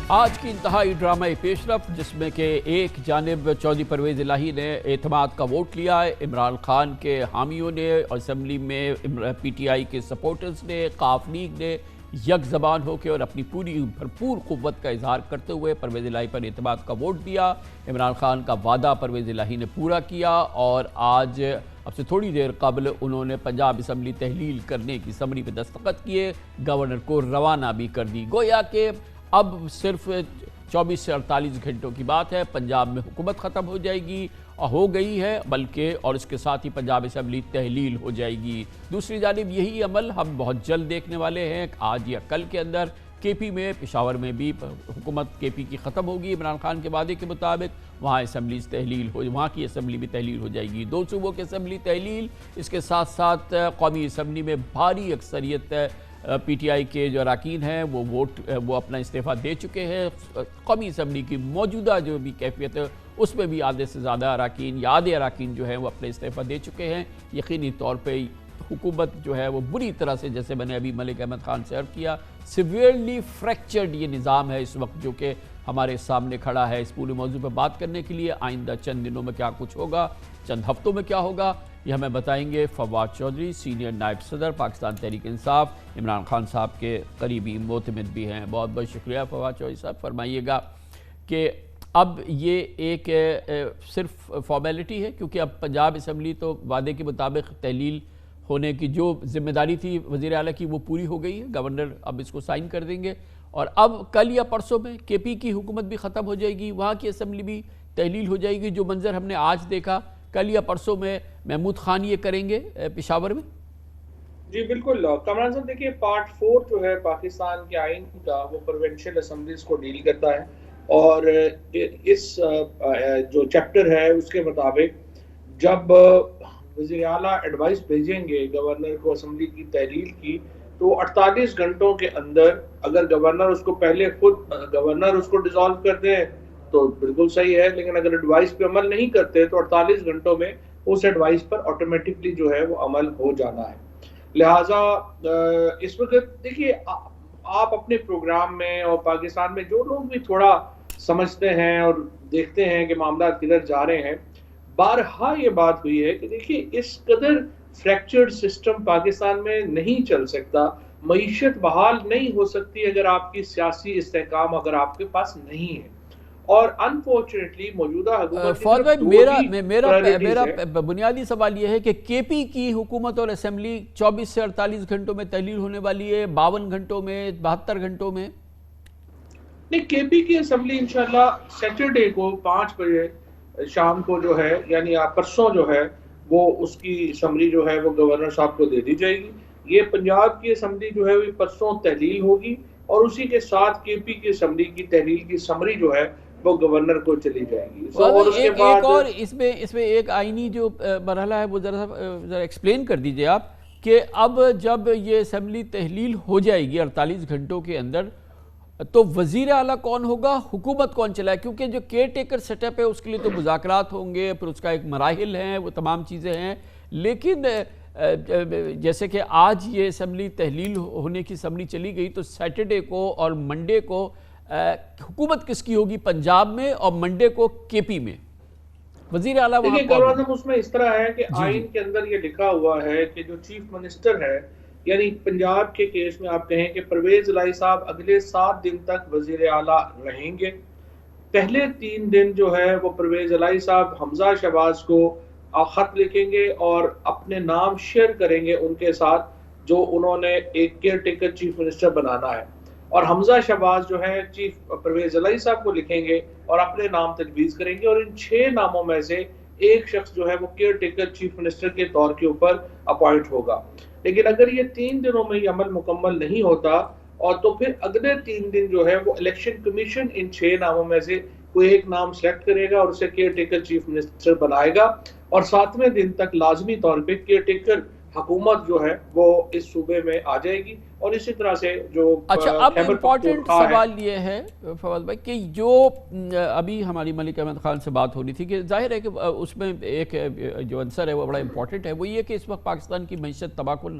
آج کی انتہائی ڈرامائی پیشرفت جس میں کہ ایک جانب چودھری پرویز الہی نے اعتماد کا ووٹ لیا ہے، عمران خان کے حامیوں نے اسمبلی میں پی ٹی آئی کے سپورٹرز نے، قاف لیگ نے یک زبان ہو کے اور اپنی پوری بھرپور قوت کا اظہار کرتے ہوئے پرویز الہی پر اعتماد کا ووٹ دیا۔ عمران خان کا وعدہ پرویز الہی نے پورا کیا اور آج اب سے تھوڑی دیر قبل انہوں نے پنجاب اسمبلی تحلیل کرنے کی سمری پہ دستخط کیے، گورنر کو روانہ بھی کر دی۔ گویا کہ اب صرف 24 سے 48 گھنٹوں کی بات ہے، پنجاب میں حکومت ختم ہو جائے گی، ہو گئی ہے بلکہ، اور اس کے ساتھ ہی پنجاب اسمبلی تحلیل ہو جائے گی۔ دوسری جانب یہی عمل ہم بہت جلد دیکھنے والے ہیں، آج یا کل کے اندر کے پی میں، پشاور میں بھی حکومت کے پی کی ختم ہوگی عمران خان کے وعدے کے مطابق، وہاں کی اسمبلی بھی تحلیل ہو جائے گی۔ دو صوبوں کی اسمبلی تحلیل، اس کے ساتھ ساتھ قومی اسمبلی میں بھاری اکثریت پی ٹی آئی کے جو اراکین ہیں وہ اپنا استعفیٰ دے چکے ہیں۔ قومی اسمبلی کی موجودہ جو بھی کیفیت ہے اس میں بھی آدھے سے زیادہ اراکین یا آدھے اراکین جو ہیں وہ اپنے استعفیٰ دے چکے ہیں۔ یقینی طور پہ حکومت جو ہے وہ بری طرح سے، جیسے میں نے ابھی ملک احمد خان سے عرض کیا، سیویئرلی فریکچرڈ یہ نظام ہے اس وقت جو کہ ہمارے سامنے کھڑا ہے۔ اس پورے موضوع پہ بات کرنے کے لیے آئندہ چند دنوں میں کیا کچھ ہوگا، چند ہفتوں میں کیا ہوگا، یہ ہمیں بتائیں گے فواد چودھری، سینئر نائب صدر پاکستان تحریک انصاف، عمران خان صاحب کے قریبی معتمد بھی ہیں۔ بہت بہت شکریہ فواد چودھری صاحب۔ فرمائیے گا کہ اب یہ ایک صرف فارمیلٹی ہے، کیونکہ اب پنجاب اسمبلی تو وعدے کے مطابق تحلیل ہونے کی جو ذمہ داری تھی وزیر اعلیٰ کی وہ پوری ہو گئی ہے، گورنر اب اس کو سائن کر دیں گے، اور اب کل یا پرسوں میں کے پی کی حکومت بھی ختم ہو جائے گی، وہاں کی اسمبلی بھی تحلیل ہو جائے گی۔ جو منظر ہم نے آج دیکھا، کل یا پرسوں میں محمود خان یہ کریں گے پشاور میں۔ جی بالکل کامران صاحب، دیکھیے پارٹ 4 جو ہے پاکستان کے آئین کا، وہ پروونشل اسمبلیز کو ڈیل کرتا ہے، اور اس جو چیپٹر ہے اس کے مطابق جب وزیر اعلیٰ ایڈوائس بھیجیں گے گورنر کو اسمبلی کی تحلیل کی، تو 48 گھنٹوں کے اندر اگر گورنر اس کو پہلے خود گورنر اس کو ڈیزالو کر دیں تو بالکل صحیح ہے، لیکن اگر ایڈوائس پہ عمل نہیں کرتے تو 48 گھنٹوں میں اس ایڈوائس پر آٹومیٹکلی جو ہے وہ عمل ہو جانا ہے۔ لہٰذا اس وقت دیکھیے آپ اپنے پروگرام میں اور پاکستان میں جو لوگ بھی تھوڑا سمجھتے ہیں اور دیکھتے ہیں کہ معاملات کدھر جا رہے ہیں، بارہا یہ بات ہوئی ہے کہ دیکھیے اس قدر فریکچرڈ سسٹم پاکستان میں نہیں چل سکتا، معیشت بحال نہیں ہو سکتی اگر آپ کی سیاسی استحکام اگر آپ کے پاس نہیں ہے، اور انفارچونیٹلی موجودہ حکومت فواد بھائی، میرا بنیادی سوال یہ ہے کہ کے پی کی حکومت اور اسمبلی 24 سے 48 گھنٹوں میں تحلیل ہونے والی ہے، 52 گھنٹوں میں، 72 گھنٹوں میں؟ نہیں، کے پی کی اسمبلی انشاءاللہ سیٹرڈے کو 5 بجے شام کو جو ہے، یعنی پرسوں جو ہے، وہ اس کی سمری جو ہے وہ گورنر صاحب کو دے دی جائے گی۔ یہ پنجاب کی اسمبلی جو ہے وہ پرسوں تحلیل ہوگی، اور اسی کے ساتھ کے پی کی اسمبلی کی تحلیل کی سمری جو ہے وہ گورنر کو چلی جائے گی۔ اور اس کے بعد اور اس میں ایک آئینی جو مرحلہ ہے وہ ذرا ایکسپلین کر دیجئے آپ، کہ اب جب یہ اسمبلی تحلیل ہو جائے گی 48 گھنٹوں کے اندر، تو وزیر اعلیٰ کون ہوگا، حکومت کون چلائے؟ کیونکہ جو کیئر ٹیکر سیٹ اپ ہے اس کے لیے تو مذاکرات ہوں گے، پھر اس کا ایک مراحل ہیں، وہ تمام چیزیں ہیں، لیکن جیسے کہ آج یہ اسمبلی تحلیل ہونے کی سمری چلی گئی، تو سیٹرڈے کو اور منڈے کو حکومت کس کی ہوگی پنجاب میں، اور منڈے کو کے پی میں وزیر اعلیٰ وہاں کون ہوگا؟ اس میں اس طرح ہے کہ آئین کے اندر یہ لکھا ہوا ہے کہ جو چیف منسٹر ہے، یعنی پنجاب کے کیس میں آپ کہیں کہ پرویز الہی صاحب اگلے 7 دن تک وزیر اعلیٰ رہیں گے۔ پہلے 3 دن جو ہے وہ پرویز الہی صاحب حمزہ شہباز کو خط لکھیں گے اور اپنے نام شیئر کریں گے ان کے ساتھ جو انہوں نے ایک کیئر ٹیکر چیف منسٹر بنانا ہے، اور حمزہ شہباز جو ہے چیف پرویز الہی صاحب کو لکھیں گے اور اپنے نام تجویز کریں گے، اور ان 6 ناموں میں سے ایک شخص جو ہے وہ کیئر ٹیکر چیف منسٹر کے طور کے اوپر اپوائنٹ ہوگا۔ لیکن اگر یہ 3 دنوں میں یہ عمل مکمل نہیں ہوتا، اور تو پھر اگلے 3 دن جو ہے وہ الیکشن کمیشن ان 6 ناموں میں سے کوئی ایک نام سلیکٹ کرے گا اور اسے کیئر ٹیکر چیف منسٹر بنائے گا، اور 7ویں دن تک لازمی طور پہ کیئر ٹیکر حکومت جو ہے وہ اس صوبے میں آ جائے گی، اور اسی طرح سے جو اچھا اب امپورٹنٹ سوال یہ ہے فواد بھائی کہ جو ابھی ہماری ملک احمد خان سے بات ہو رہی تھی کہ ظاہر ہے کہ اس میں ایک جو عنصر ہے وہ بڑا امپورٹنٹ ہے، وہ یہ کہ اس وقت پاکستان کی معیشت تباہ کن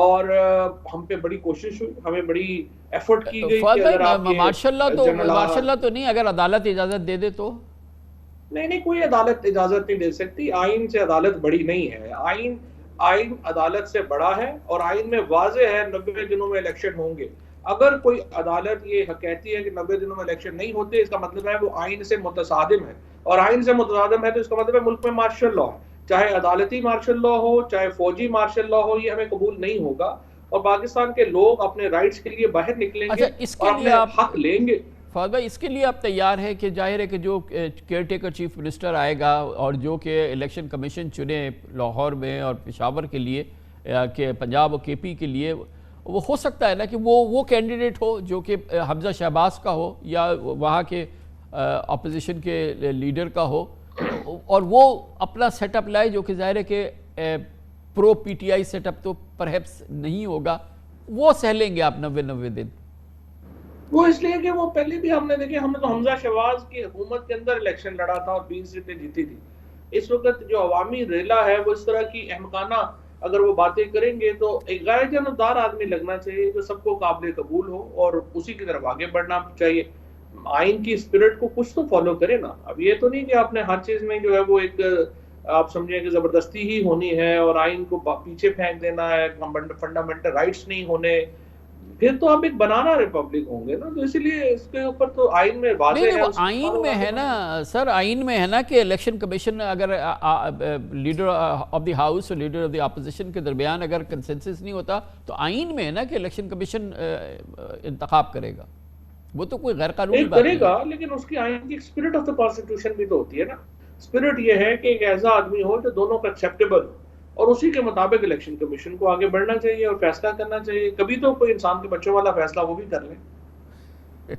اور ہم پہ بڑی کوشش ہوئی, ہمیں بڑی ایفرٹ کی گئی فواد کہ اگر آپ بھائی مارشاء اللہ تو نہیں, اگر عدالت اجازت دے دے تو نہیں, کوئی عدالت اجازت نہیں دے سکتی. آئین سے عدالت بڑی نہیں ہے. آئین عدالت سے بڑا ہے, اور آئین میں واضح ہے 90 دنوں میں الیکشن ہوں گے. اگر کوئی عدالت یہ کہتی ہے کہ 90 دنوں میں الیکشن نہیں ہوتے, اس کا مطلب ہے وہ آئین سے متصادم ہے, اور آئین سے متصادم ہے تو اس کا مطلب ہے ملک میں مارشل لاء ہے. چاہے عدالتی مارشل لاء ہو, چاہے فوجی مارشل لاء ہو, یہ ہمیں قبول نہیں ہوگا. اور پاکستان کے لوگ اپنے رائٹس کے لیے باہر نکلیں گے اس اور کے لیے اپنے آپ حق لیں گے. فواد بھائی, اس کے لیے آپ تیار ہے کہ ظاہر ہے کہ جو کیئر ٹیکر چیف منسٹر آئے گا اور جو کہ الیکشن کمیشن چنے لاہور میں اور پشاور کے لیے, کہ پنجاب اور کے پی کے لیے, وہ ہو سکتا ہے نا کہ وہ کینڈیڈیٹ ہو جو کہ حمزہ شہباز کا ہو یا وہاں کے اپوزیشن کے لیڈر کا ہو, اور وہ اپنا سیٹ اپ لائے جو کہ ظاہر ہے کہ پرو P T I set up تو پرہیپس نہیں ہوگا, وہ سہ لیں گے آپ 90 دن. وہ اس لیے کہ وہ پہلے بھی ہم نے دیکھے, ہم نے تو حمزہ شہباز کی حکومت کے اندر الیکشن لڑا تھا اور 20 سیٹیں جیتی تھی. اس وقت جو عوامی ریلا ہے وہ اس طرح کی احمقانہ اگر وہ باتیں کریں گے تو ایک غیر جانبدار آدمی لگنا چاہیے جو سب کو قابل قبول ہو, اور اسی کی طرف آگے بڑھنا چاہیے. آئین کی اسپرٹ کو کچھ تو فالو کرے نا. اب یہ تو نہیں کہ آپ نے ہر چیز میں جو ہے وہ ایک آپ سمجھیں کہ زبردستی ہی ہونی ہے اور آئین کو پیچھے پھینک دینا ہے, فنڈامنٹل رائٹس نہیں ہونے, پھر تو آپ ایک بنانا ریپبلک ہوں گے نا. تو اسی لیے اس کے اوپر تو آئین میں واضح ہے. وہ آئین میں ہے نا سر, آئین میں ہے نا کہ الیکشن کمیشن اگر لیڈر آف دی ہاؤس اور لیڈر آف دی اپوزیشن کے درمیان اگر کنسنسس نہیں ہوتا تو آئین میں ہے نا کہ الیکشن کمیشن انتخاب کرے گا. وہ تو کوئی غیر قانونی بات کرے گا, لیکن اس کی آئین کی اسپرٹ آف دا کانسٹیٹیوشن بھی تو ہوتی ہے نا. اسپرٹ یہ ہے کہ ایک ایسا آدمی ہو جو دونوں کا ایکسیپٹیبل ہو, اور اسی کے مطابق الیکشن کمیشن کو آگے بڑھنا چاہیے اور فیصلہ کرنا چاہیے. کبھی تو کوئی انسان کے بچوں والا فیصلہ وہ بھی کر لیں.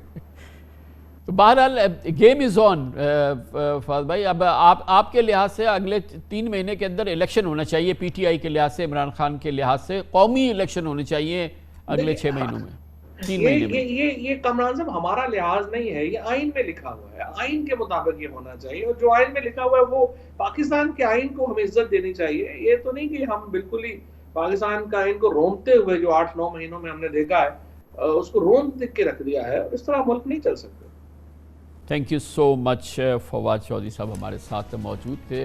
تو بہرحال گیم از آن فواد بھائی. اب آپ کے لحاظ سے اگلے 3 مہینے کے اندر الیکشن ہونا چاہیے, پی ٹی آئی کے لحاظ سے, عمران خان کے لحاظ سے قومی الیکشن ہونے چاہیے اگلے 6 مہینوں میں, 3 مہینے میں. یہ کامران صاحب ہمارا لحاظ نہیں ہے, یہ آئین میں لکھا ہوا ہے. آئین کے مطابق یہ ہونا چاہیے, اور جو آئین میں لکھا ہوا ہے وہ پاکستان کے آئین کو ہمیں عزت دینی چاہیے. یہ تو نہیں کہ ہم بالکل ہی پاکستان کا آئین کو رومتے ہوئے جو 8-9 مہینوں میں ہم نے دیکھا ہے اس کو روم دکھ کے رکھ دیا ہے. اس طرح ملک نہیں چل سکتے. تھینک یو سو مچ. فواد چودھری صاحب ہمارے ساتھ موجود تھے.